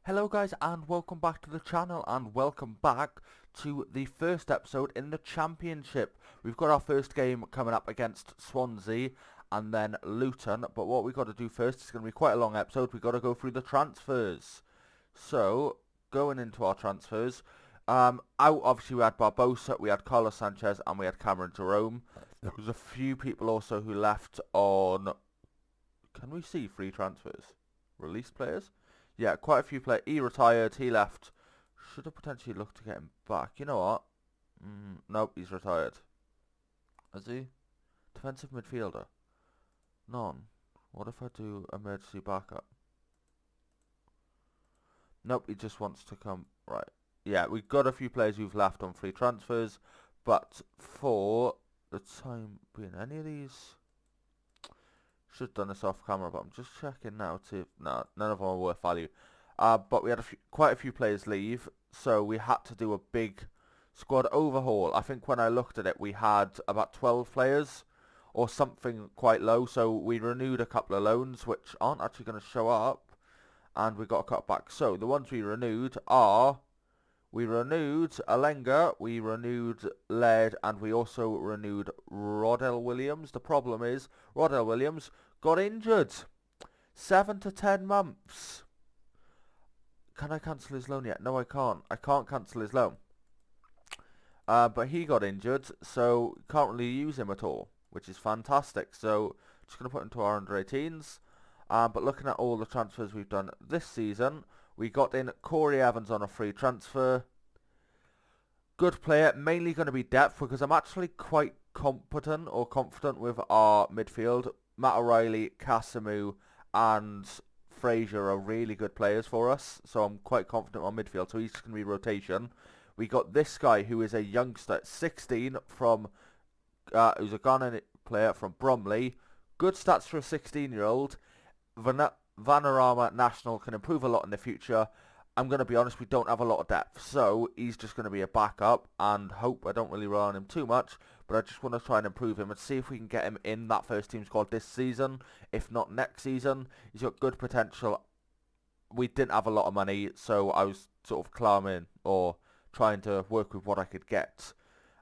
Hello guys and welcome back to the channel and welcome back to the first episode in the Championship. We've got our first game coming up against Swansea and then Luton, but what we've got to do first, it's going to be quite a long episode, we've got to go through the transfers. So, going into our transfers, out obviously we had Barbosa, we had Carlos Sanchez and we had Cameron Jerome. There was a few people also who left on, can we see free transfers? Released players? Yeah, quite a few players. He retired, he left. Should have potentially looked to get him back. You know what? Nope, he's retired. Is he? Defensive midfielder. None. What if I do emergency backup? Nope, he just wants to come. Right. Yeah, we've got a few players who've left on free transfers. But for the time being, any of these... Should have done this off camera, but I'm just checking now to see if... No, none of them are worth value. But we had quite a few players leave, so we had to do a big squad overhaul. I think when I looked at it, we had about 12 players, or something quite low, so we renewed a couple of loans, which aren't actually going to show up, and we got a cut back. So the ones we renewed are... We renewed Alenga, we renewed Laird, and we also renewed Rodell Williams. The problem is, Rodell Williams got injured. 7 to 10 months. Can I cancel his loan yet? No, I can't. I can't cancel his loan. But he got injured, so can't really use him at all, which is fantastic. So, just going to put him to our under-18s. But looking at all the transfers we've done this season... We got in Corey Evans on a free transfer. Good player, mainly going to be depth because I'm actually quite competent or confident with our midfield. Matt O'Reilly, Casamu and Fraser are really good players for us. So I'm quite confident on midfield. So he's just going to be rotation. We got this guy who is a youngster, 16, from who's a Ghanaian player from Bromley. Good stats for a 16-year-old. Vanarama National can improve a lot in the future. I'm going to be honest, we don't have a lot of depth, so he's just going to be a backup and hope I don't really rely on him too much, but I just want to try and improve him and see if we can get him in that first team squad this season, if not next season. He's got good potential. We didn't have a lot of money, so I was sort of clamming or trying to work with what I could get,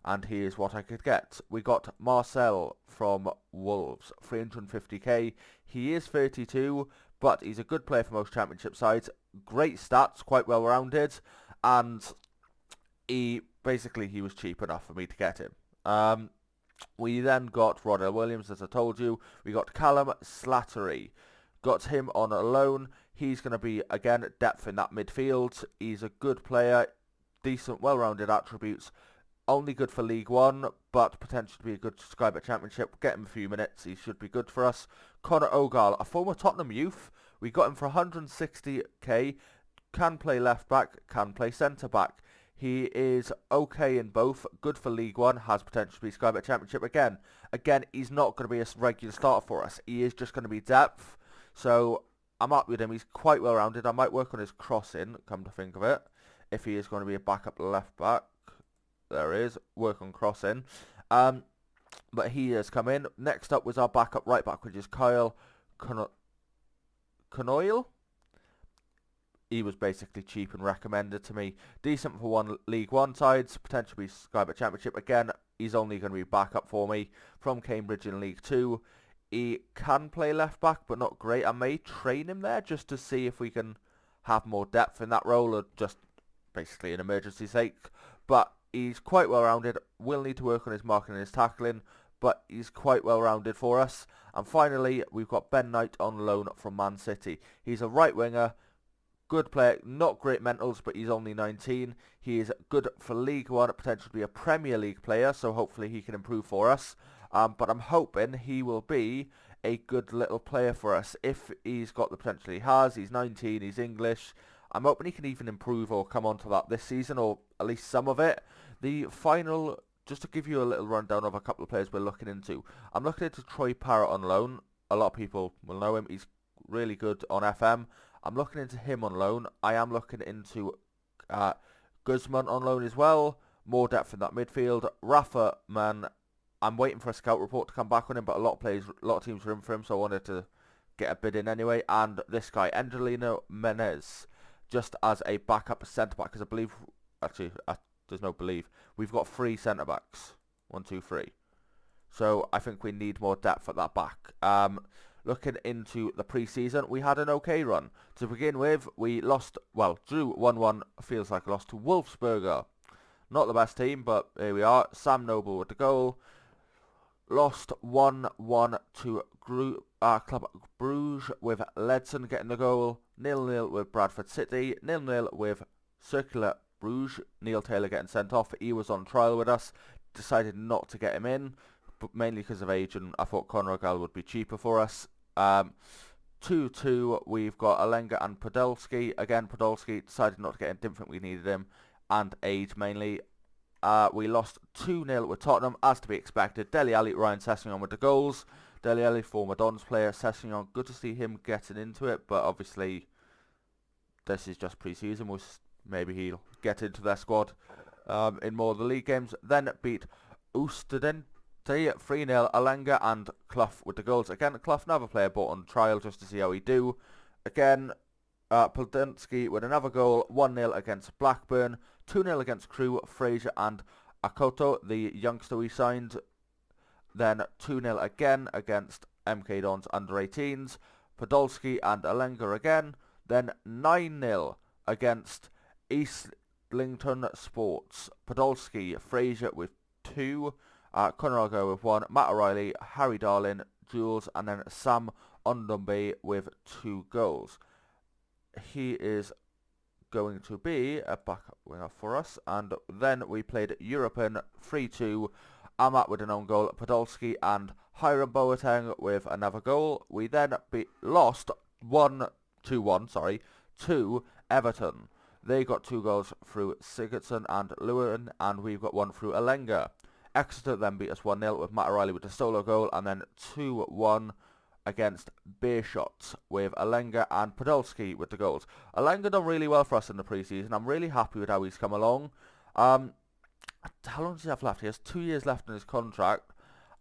and here's what I could get. We got Marcel from Wolves, 350k. He is 32, but he's a good player for most championship sides. Great stats, quite well rounded, and he was cheap enough for me to get him. We then got Rodell Williams, as I told you. We got Callum Slattery. Got him on a loan. He's going to be, again, depth in that midfield. He's a good player, decent, well-rounded attributes. Only good for League One, but potentially to be a good Sky Bet Championship. Get him a few minutes, he should be good for us. Conor O'gall, a former Tottenham youth. We got him for 160k. Can play left back, can play centre back. He is okay in both. Good for League One, has potential to be Sky Bet Championship again. Again, he's not going to be a regular starter for us. He is just going to be depth. So I'm up with him. He's quite well rounded. I might work on his crossing, come to think of it, if he is going to be a backup left back. There is. Work on crossing. But he has come in. Next up was our backup right back, which is Kyle Canoyle. He was basically cheap and recommended to me. Decent for one League One sides. Potentially Sky Bet Championship. Again, he's only going to be backup for me from Cambridge in League 2. He can play left back, but not great. I may train him there just to see if we can have more depth in that role, or just basically an emergency sake. But he's quite well-rounded, will need to work on his marking and his tackling, but he's quite well-rounded for us. And finally, we've got Ben Knight on loan from Man City. He's a right winger, good player, not great mentals, but he's only 19. He is good for League One, potentially be a Premier League player, so hopefully he can improve for us. But I'm hoping he will be a good little player for us. If he's got the potential he has, he's 19, he's English. I'm hoping he can even improve or come onto that this season, or at least some of it. The final, just to give you a little rundown of a couple of players we're looking into. I'm looking into Troy Parrott on loan. A lot of people will know him. He's really good on FM. I'm looking into him on loan. I am looking into Guzman on loan as well. More depth in that midfield. Rafa, man, I'm waiting for a scout report to come back on him, but a lot of teams are in for him, so I wanted to get a bid in anyway. And this guy, Angelino Menez. just as a backup centre-back, because I believe, actually, there's no believe, we've got 3 centre-backs. 1, 2, 3. So I think we need more depth at that back. Looking into the pre-season, we had an okay run. To begin with, we lost, well, drew 1-1, feels like a loss to Wolfsburger. Not the best team, but here we are. Sam Noble with the goal. Lost 1-1 to Club Bruges with Ledson getting the goal. 0-0 with Bradford City. 0-0 with Circular Bruges. Neil Taylor getting sent off. He was on trial with us. Decided not to get him in, but mainly because of age, and I thought Conor O'gall would be cheaper for us. 2-2, we've got Alenga and Podolski. Again, Podolski decided not to get him, didn't think we needed him, and age mainly. We lost 2-0 with Tottenham, as to be expected. Dele Alli, Ryan Sessegnon with the goals. Dele Alli, former Dons player. Sessegnon, good to see him getting into it, but obviously this is just pre-season. Maybe he'll get into their squad in more of the league games. Then beat Oosterdente 3-0. Alenga and Clough with the goals. Again, Clough, another player bought on trial just to see how he do. Again, Podolski with another goal. 1-0 against Blackburn. 2-0 against Crewe, Fraser and Akoto, the youngster we signed. Then 2-0 again against MK Dons under-18s. Podolski and Alenga again. Then 9-0 against Islington Sports. Podolski, Fraser with 2. Conor O'gall with 1. Matt O'Reilly, Harry Darlin, Jules, and then Sam Ondumbe with 2 goals. He is going to be a backup winner for us. And then we played European 3-2. Amat with an own goal. Podolski and Hiram Boateng with another goal. We then lost 2-1 to Everton. They got 2 goals through Sigurdsson and Lewin, and we've got 1 through Alenga. Exeter then beat us 1-0 with Matt O'Reilly with the solo goal, and then 2-1 against Beerschot with Alenga and Podolski with the goals. Alenga done really well for us in the pre-season. I'm really happy with how he's come along. How long does he have left? He has 2 years left in his contract.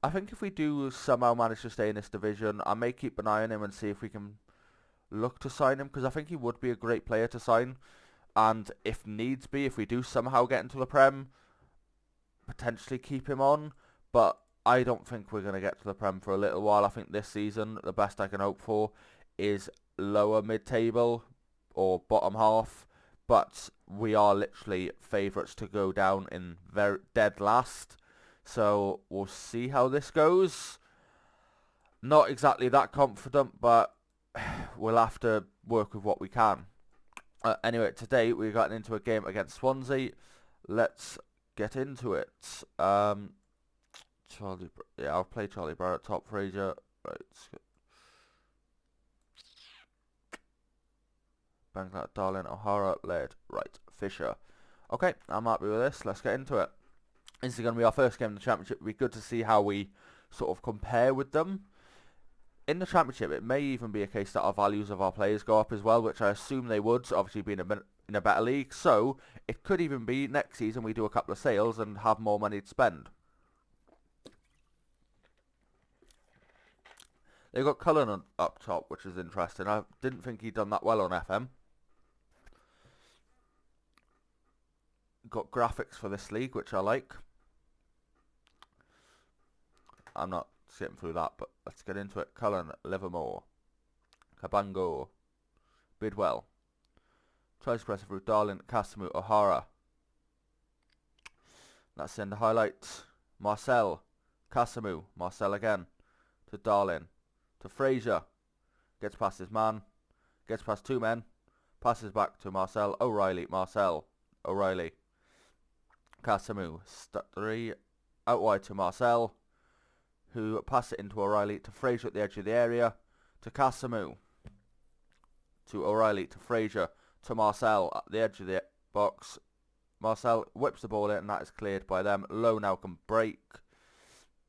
I think if we do somehow manage to stay in this division, I may keep an eye on him and see if we can look to sign him, because I think he would be a great player to sign. And if needs be, if we do somehow get into the Prem, potentially keep him on. But I don't think we're going to get to the Prem for a little while. I think this season, the best I can hope for is lower mid-table or bottom half. But we are literally favourites to go down in dead last. So we'll see how this goes. Not exactly that confident, but we'll have to work with what we can. Anyway, today we got into a game against Swansea. Let's get into it. I'll play Charlie Barrett, top Fraser. Right. Bangla, Darlin, O'Hara, led. Right, Fisher. Okay, I'm happy with this. Let's get into it. This is going to be our first game in the Championship. It'll be good to see how we sort of compare with them. In the Championship, it may even be a case that our values of our players go up as well, which I assume they would, obviously being in a better league. So, it could even be next season we do a couple of sales and have more money to spend. They've got Cullen up top, which is interesting. I didn't think he'd done that well on FM. Got graphics for this league, which I like. I'm not skipping through that, but let's get into it. Cullen, Livermore, Cabango, Bidwell. Tries to press through Darlin, Casamu, O'Hara. That's in the highlights. Marcel, Casamu, Marcel again. To Darlin, to Fraser. Gets past his man. Gets past 2 men. Passes back to Marcel, O'Reilly, Marcel, O'Reilly. Casamu, 3. Out wide to Marcel, who passed it into O'Reilly, to Fraser at the edge of the area, to Casamu, to O'Reilly, to Fraser, to Marcel at the edge of the box. Marcel whips the ball in, and that is cleared by them. Lowe now can break.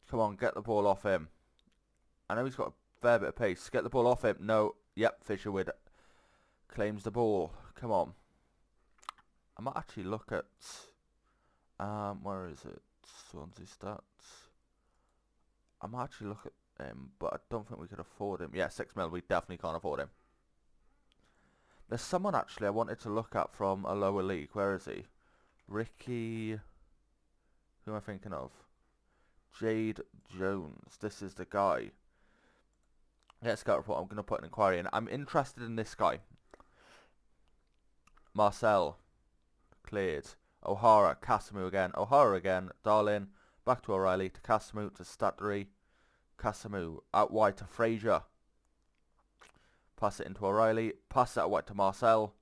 Come on, get the ball off him. I know he's got a fair bit of pace. Get the ball off him. No. Yep, Fisher with it. Claims the ball. Come on. I might actually look at... where is it? Swansea stats. I might actually look at him, but I don't think we could afford him. Yeah, 6 mil. We definitely can't afford him. There's someone actually I wanted to look at from a lower league. Where is he? Ricky... Who am I thinking of? Jade Jones. This is the guy. Let's scout report. I'm going to put an inquiry in. I'm interested in this guy. Marcel. Cleared. O'Hara. Casamu again. O'Hara again. Darlin. Back to O'Reilly. To Casamu. To Stattery. Casamu. Out wide to Frazier. Pass it into O'Reilly. Pass it out wide to Marcel.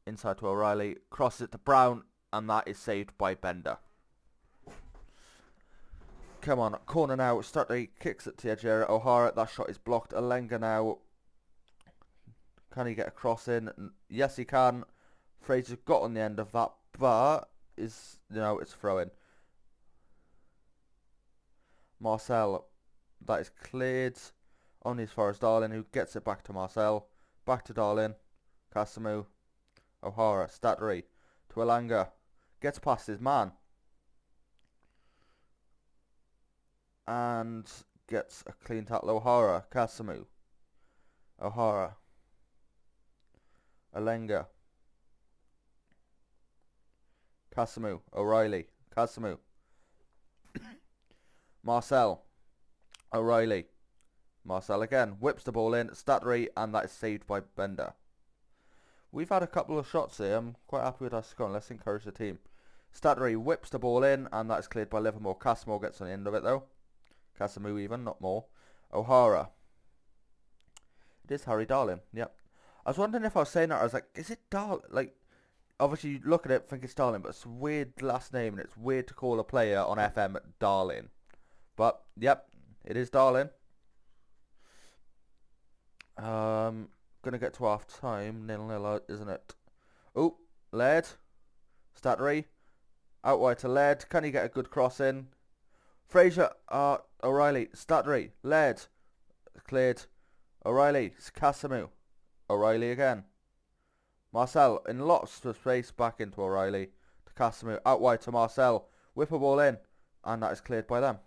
Inside to O'Reilly. Cross it to Brown. And that is saved by Bender. Come on. Corner now. Stattery kicks it to the edge area. O'Hara. That shot is blocked. Alenga now. Can he get a cross in? Yes, he can. Fraser got on the end of that, but it's throw-in. Marcel, that is cleared. Only as far as Darlin, who gets it back to Marcel. Back to Darlin. Casamu. O'Hara. Stattery. To Alanga. Gets past his man. And gets a clean tackle. O'Hara. Casamu. O'Hara. Alenga. Casamu. O'Reilly. Casamu. Marcel. O'Reilly. Marcel again. Whips the ball in. Stattery. And that is saved by Bender. We've had a couple of shots here. I'm quite happy with our score. Let's encourage the team. Stattery whips the ball in. And that is cleared by Livermore. Casamu gets on the end of it though. Casamu even. Not more. O'Hara. It is Harry Darlin. Yep. I was wondering if I was saying that. I was like, is it Darlin? Like, obviously you look at it, think it's Darlin, but it's a weird last name, and it's weird to call a player on FM Darlin. But yep, it is Darlin. Gonna get to half time, 0-0, isn't it? Oh, Laird, Stattery, out wide to Laird. Can he get a good cross in? Fraser, O'Reilly, Stattery, Laird, cleared. O'Reilly, Casamu. O'Reilly again. Marcel in lots of space back into O'Reilly. To Casamu. Out wide to Marcel. Whip a ball in. And that is cleared by them.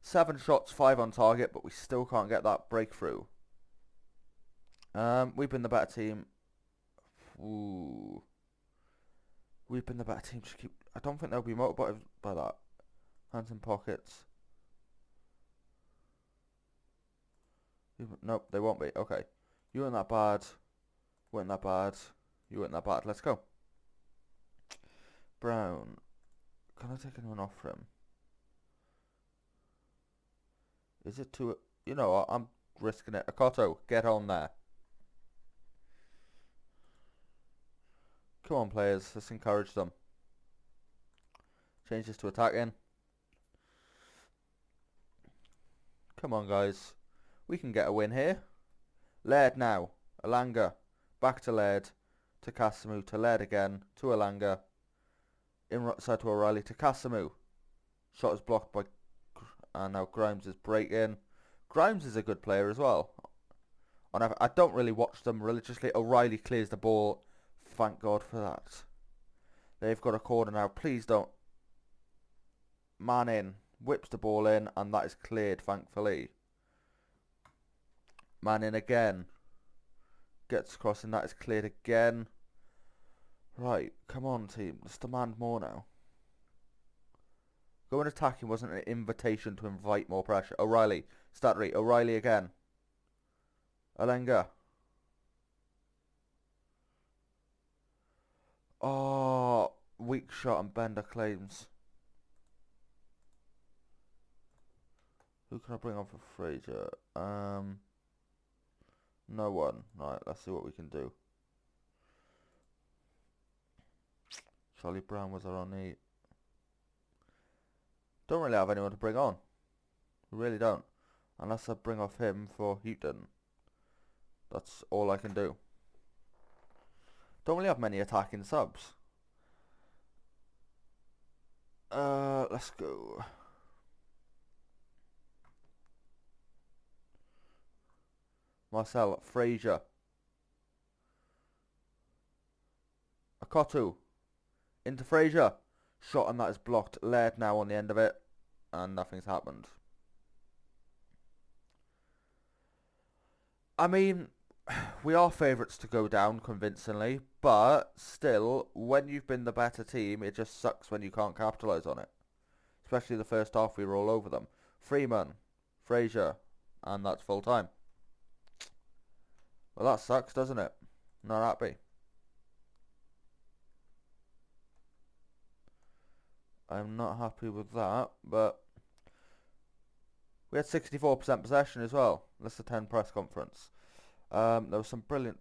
7 shots, 5 on target. But we still can't get that breakthrough. We've been the better team. Ooh. We've been the better team. Just keep. I don't think they'll be motivated by that. Hands in pockets. Nope, they won't be. Okay. You weren't that bad. Weren't that bad. You weren't that bad. Let's go. Brown. Can I take anyone off for him? Is it too... You know what? I'm risking it. Akoto, get on there. Come on, players. Let's encourage them. Change this to attacking. Come on, guys. We can get a win here. Laird now. Alanga. Back to Laird. To Casamu. To Laird again. To Alanga. Inside to O'Reilly. To Casamu. Shot is blocked by... And now Grimes is breaking. Grimes is a good player as well. I don't really watch them religiously. O'Reilly clears the ball. Thank God for that. They've got a corner now. Please don't. Man in. Whips the ball in. And that is cleared, thankfully. Man in again. Gets crossing. That is cleared again. Right. Come on, team. Let's demand more now. Going attacking wasn't an invitation to invite more pressure. O'Reilly. Stattery. O'Reilly again. Alenga. Oh. Weak shot and Bender claims. Who can I bring on for Fraser? No one. Right, let's see what we can do. Charlie Brown was our only... Don't really have anyone to bring on. We really don't. Unless I bring off him for Heaton. That's all I can do. Don't really have many attacking subs. Let's go. Marcel, Frazier. Akoto. Into Frazier. Shot and that is blocked. Laird now on the end of it. And nothing's happened. I mean, we are favourites to go down convincingly, but still, when you've been the better team, it just sucks when you can't capitalise on it. Especially the first half, we were all over them. Freeman, Fraser, and that's full time. Well, that sucks, doesn't it? Not happy. I'm not happy with that, but we had 64% possession as well. That's a 10 press conference. There was some brilliant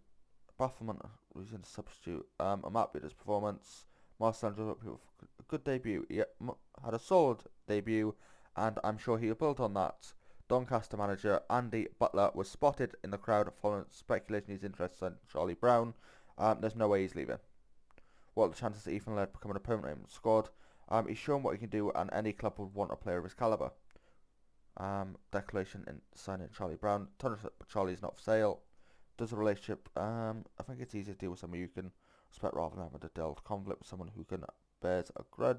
Bafferman was in substitute. I'm happy with his performance. Marcel a good debut. He had a solid debut, and I'm sure he'll build on that. Doncaster manager Andy Butler was spotted in the crowd following speculation he's interested in Charlie Brown. There's no way he's leaving. What are the chances that Ethan Laird becoming a permanent name in the squad? He's shown what he can do, and any club would want a player of his calibre. Declaration in signing Charlie Brown. Charlie's not for sale. Does a relationship, I think it's easier to deal with someone you can respect rather than having to deal with conflict with someone who can bears a grudge.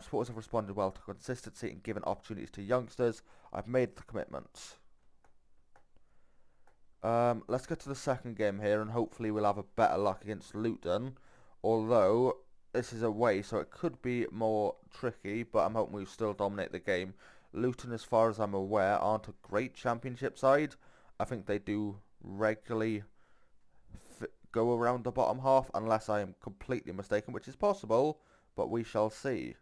Supporters have responded well to consistency and given opportunities to youngsters. I've made the commitment. Let's get to the second game here, and hopefully we'll have a better luck against Luton. Although this is away, so it could be more tricky, but I'm hoping we'll still dominate the game. Luton, as far as I'm aware, aren't a great championship side. I think they do regularly go around the bottom half, unless I am completely mistaken, which is possible, but we shall see.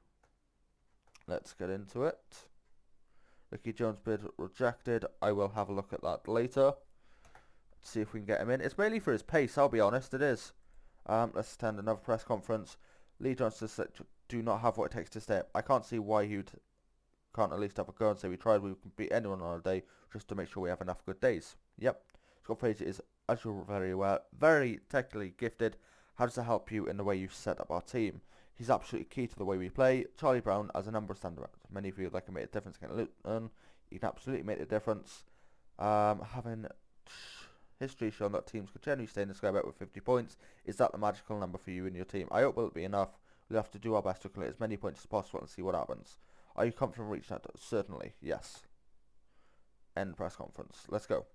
Let's get into it. Ricky Jones bid rejected. I will have a look at that later. Let's see if we can get him in. It's mainly for his pace, I'll be honest, it is. Let's attend another press conference. Lee Johnson said, do not have what it takes to stay up. I can't see why you'd can't at least have a go and say we tried. We can beat anyone on a day just to make sure we have enough good days. Yep. Scott Fraser is, as you're very aware, very technically gifted. How does that help you in the way you set up our team? He's absolutely key to the way we play. Charlie Brown, as a number of standard, many of you that can make a difference against Luton. He can absolutely make a difference. Having history shown that teams could generally stay in the square bet with 50 points. Is that the magical number for you and your team? I hope it will be enough. We'll have to do our best to collect as many points as possible and see what happens. Are you confident reaching that? Certainly, yes. End press conference. Let's go.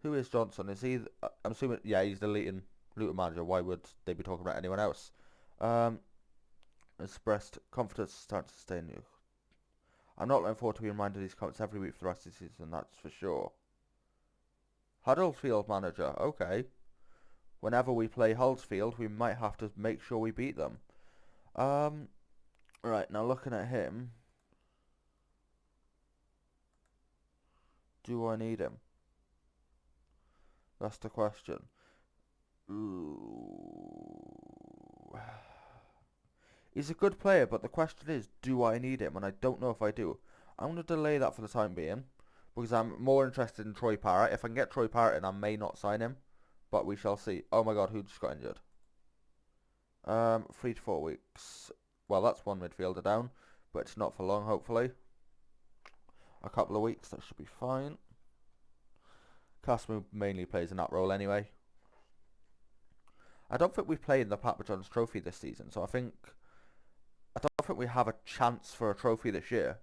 Who is Johnson? Is he? I'm assuming. Yeah, he's the Luton manager. Why would they be talking about anyone else? Expressed confidence starting to stay new. I'm not looking forward to being reminded of these comments every week for the rest of the season. That's for sure. Huddersfield manager. Okay. Whenever we play Huddersfield, we might have to make sure we beat them. Right, now looking at him. Do I need him? That's the question. Ooh. He's a good player, but the question is, do I need him? And I don't know if I do. I'm going to delay that for the time being, because I'm more interested in Troy Parrott. If I can get Troy Parrott in, I may not sign him. But we shall see. Oh my god, who just got injured? 3 to 4 weeks. Well, that's one midfielder down, but it's not for long, hopefully. A couple of weeks, that should be fine. Casmo mainly plays in that role anyway. I don't think we play in the Papa John's Trophy this season, so I don't think we have a chance for a trophy this year,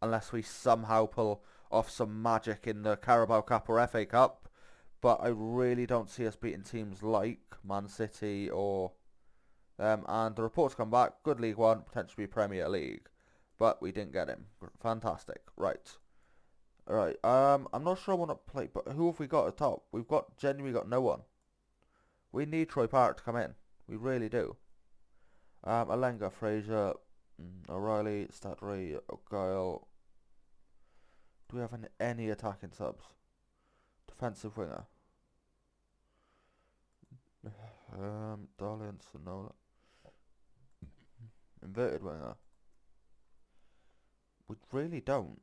unless we somehow pull off some magic in the Carabao Cup or FA Cup. But I really don't see us beating teams like Man City or and the reports come back. Good League One, potentially Premier League. But we didn't get him. Fantastic. Right. Alright. I'm not sure I want to play, but who have we got at the top? We've genuinely got no one. We need Troy Parrott to come in. We really do. Alenga, Fraser, O'Reilly, Stadry, O'Gall. Do we have any attacking subs? Defensive winger. Darlin, Sonola. Inverted winger. We really don't.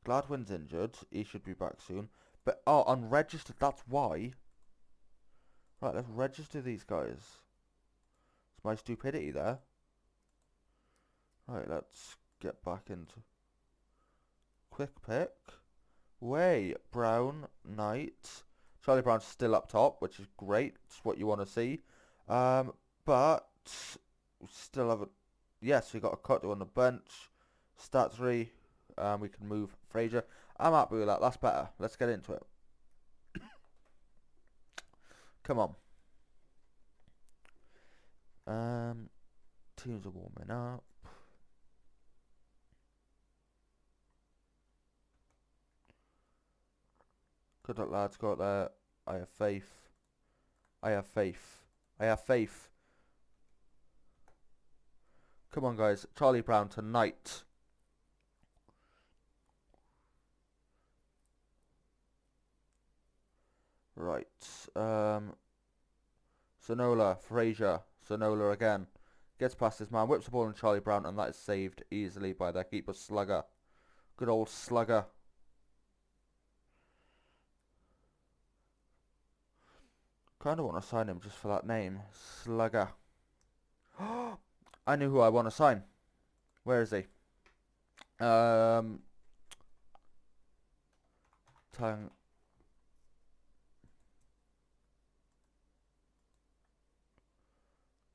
Gladwin's injured. He should be back soon. But, unregistered, that's why. Right, let's register these guys. It's my stupidity there. Right, let's get back into quick pick. Way, Brown, Knight. Charlie Brown's still up top, which is great. It's what you want to see. But we still have yes, we got a Cotto on the bench. Stat 3. We can move Fraser. I'm happy with that. That's better. Let's get into it. Come on. Teams are warming up. Good luck, lads. Go out there. I have faith. I have faith. I have faith. Come on, guys. Charlie Brown tonight. Right. Sonola, Fraser. Sonola again. Gets past his man. Whips the ball on Charlie Brown. And that is saved easily by their keeper, Slugger. Good old Slugger. Kind of want to sign him just for that name. Slugger. I knew who I want to sign. Where is he? Can't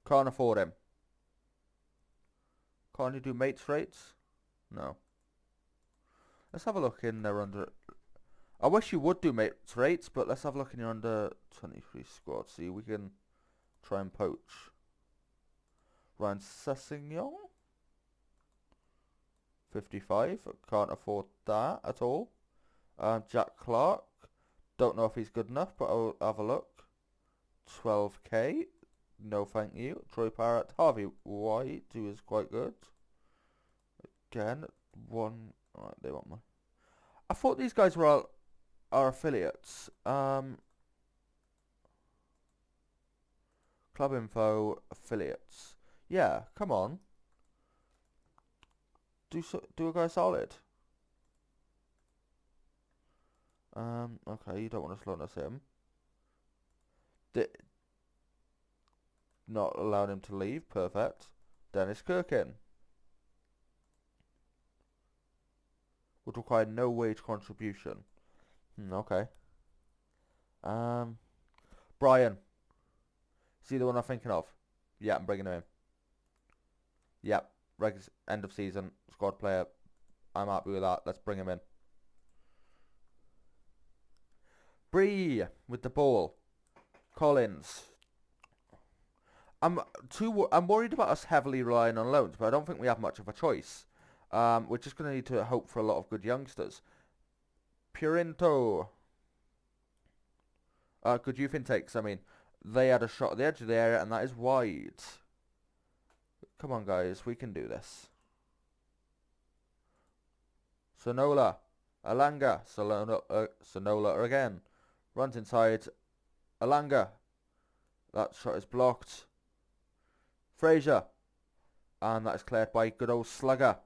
afford him. Can't you do mates rates? No. Let's have a look in there under... I wish you would do mates rates, but let's have a look in your under 23 squad. See, we can try and poach. Ryan Sessignon. 55. Can't afford that at all. Jack Clark. Don't know if he's good enough, but I'll have a look. 12k. No thank you. Troy Parrott. Harvey White, who is quite good. Again, one... Alright, they want my... I thought these guys were all our affiliates. Club info, affiliates. Yeah, come on. Do a guy solid. Okay, you don't want to slow us him. Not allowing him to leave. Perfect. Dennis Kirkin. Would require no wage contribution. Okay. Brian. Is he the one I'm thinking of? Yeah, I'm bringing him in. Yep. End of season. Squad player. I'm happy with that. Let's bring him in. Bree with the ball. Collins. I'm worried about us heavily relying on loans, but I don't think we have much of a choice. We're just going to need to hope for a lot of good youngsters. Purinto. Good youth intakes. I mean, they had a shot at the edge of the area, and that is wide. Come on, guys. We can do this. Sonola. Alanga. Sonola again. Runs inside. Alanga. That shot is blocked. Fraser. And that is cleared by good old Slugger.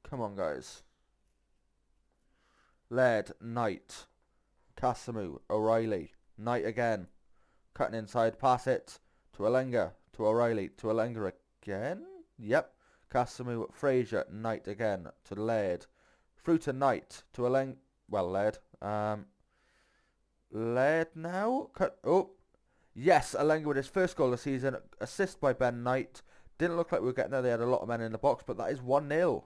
Come on, guys. Laird, Knight, Casamu, O'Reilly, Knight again. Cutting inside, pass it to Alenga, to O'Reilly, to Alenga again. Yep. Casamu, Fraser, Knight again to Laird. Through to Knight, to Alenga. Well, Laird. Laird now. Cut. Oh. Yes, Alenga with his first goal of the season. Assist by Ben Knight. Didn't look like we were getting there. They had a lot of men in the box, but that is 1-0.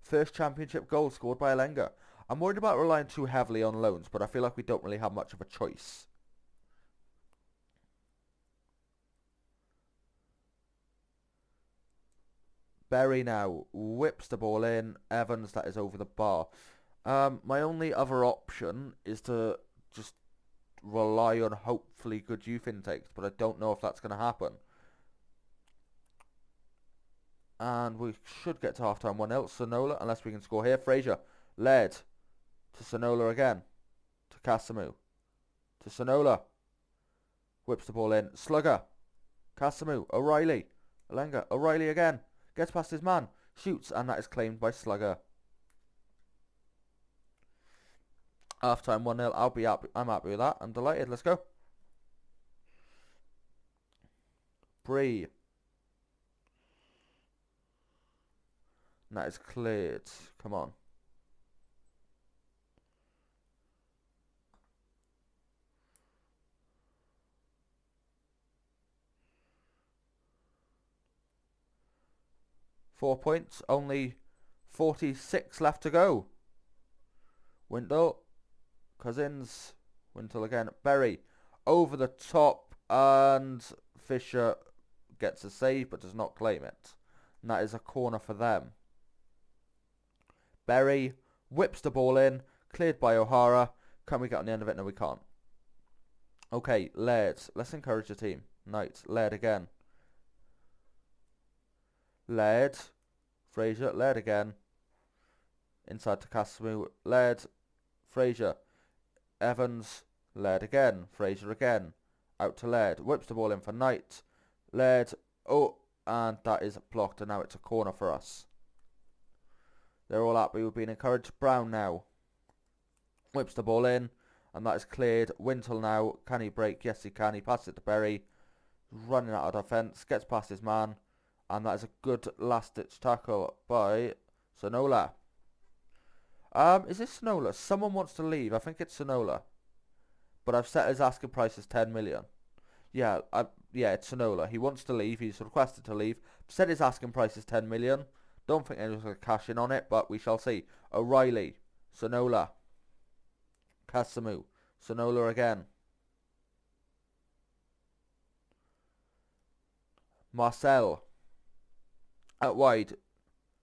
First championship goal scored by Alenga. I'm worried about relying too heavily on loans, but I feel like we don't really have much of a choice. Berry now whips the ball in. Evans, that is over the bar. My only other option is to just rely on hopefully good youth intakes, but I don't know if that's going to happen. And we should get to half-time 1-0. Sonola, unless we can score here. Fraser, led to Sonola again. To Casamu. To Sonola. Whips the ball in. Slugger. Casamu. O'Reilly. Alenga. O'Reilly again. Gets past his man. Shoots, and that is claimed by Slugger. Half-time 1-0. I'm happy with that. I'm delighted. Let's go. Bree. And that is cleared. Come on. 4 points. Only 46 left to go. Wintle. Cousins. Wintle again. Berry. Over the top. And Fisher gets a save but does not claim it. And that is a corner for them. Berry whips the ball in. Cleared by O'Hara. Can we get on the end of it? No, we can't. Okay, Laird. Let's encourage the team. Knight. Laird again. Laird. Fraser. Laird again. Inside to Casimir. Laird. Fraser. Evans. Laird again. Fraser again. Out to Laird. Whips the ball in for Knight. Laird. Oh, and that is blocked, and now it's a corner for us. They're all happy with being encouraged. Brown now. Whips the ball in, and that is cleared. Wintle now. Can he break? Yes, he can. He passes it to Berry. Running out of defence. Gets past his man. And that is a good last-ditch tackle by Sonola. Is this Sonola? Someone wants to leave. I think it's Sonola. But I've set his asking price as 10 million. Yeah, it's Sonola. He wants to leave. He's requested to leave. Set his asking price as 10 million. Don't think anyone's going to cash in on it, but we shall see. O'Reilly. Sonola. Casamu. Sonola again. Marcel. Out wide.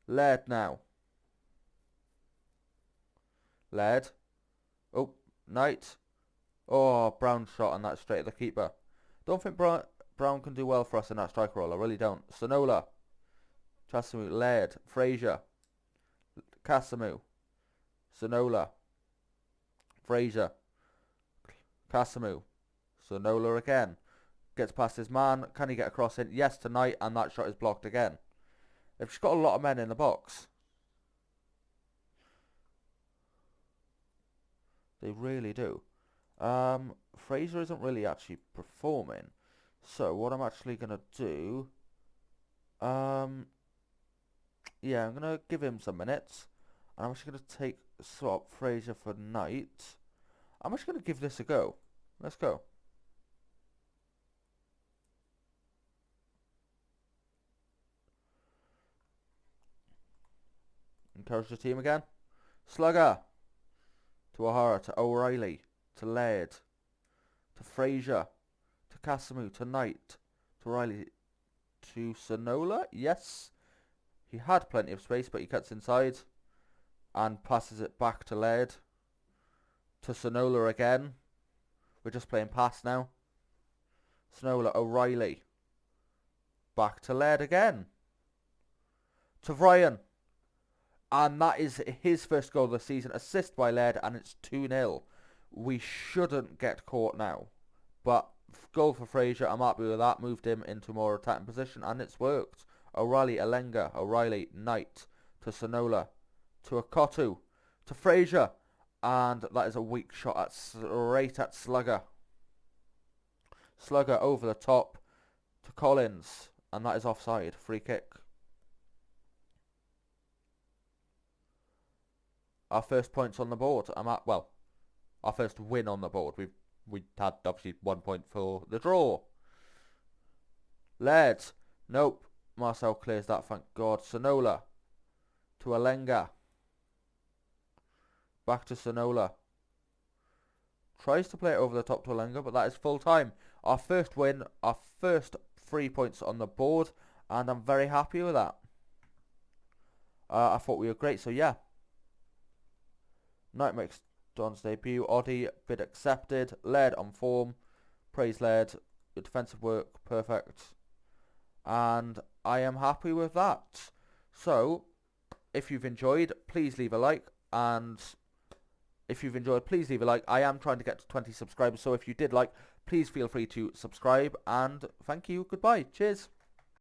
Laird now. Laird. Oh, Knight. Oh, Brown shot, and that's straight at the keeper. Don't think Brown can do well for us in that striker role. I really don't. Sonola. Casamu. Laird. Fraser. Casamu. Sonola. Fraser. Casamu. Sonola again. Gets past his man. Can he get across in? Yes, tonight, and that shot is blocked again. They've just got a lot of men in the box. They really do. Fraser isn't really actually performing. So what I'm actually going to do... yeah, I'm going to give him some minutes. And I'm actually going to swap Fraser for Knight. I'm actually going to give this a go. Let's go. Encourage the team again. Slugger. To O'Hara. To O'Reilly. To Laird. To Fraser. To Casamu. To Knight. To O'Reilly. To Sonola. Yes. He had plenty of space, but he cuts inside. And passes it back to Laird. To Sonola again. We're just playing pass now. Sonola. O'Reilly. Back to Laird again. To Ryan. And that is his first goal of the season. Assist by Laird, and it's 2-0. We shouldn't get caught now. But goal for Fraser, I'm happy with that. Moved him into more attacking position, and it's worked. O'Reilly, Alenga, O'Reilly, Knight, to Sonola, to Akotu, to Fraser. And that is a weak shot straight at Slugger. Slugger over the top to Collins. And that is offside. Free kick. Our first points on the board. Our first win on the board. We had obviously 1 point for the draw. Laird. Nope. Marcel clears that, thank God. Sonola. To Alenga. Back to Sonola. Tries to play it over the top to Alenga, but that is full time. Our first win. Our first 3 points on the board. And I'm very happy with that. I thought we were great, so yeah. Knight makes Don's debut. Oddie, bid accepted. Laird on form. Praise Laird. Your defensive work, perfect. And I am happy with that. So, if you've enjoyed, please leave a like. And if you've enjoyed, please leave a like. I am trying to get to 20 subscribers. So if you did like, please feel free to subscribe. And thank you. Goodbye. Cheers.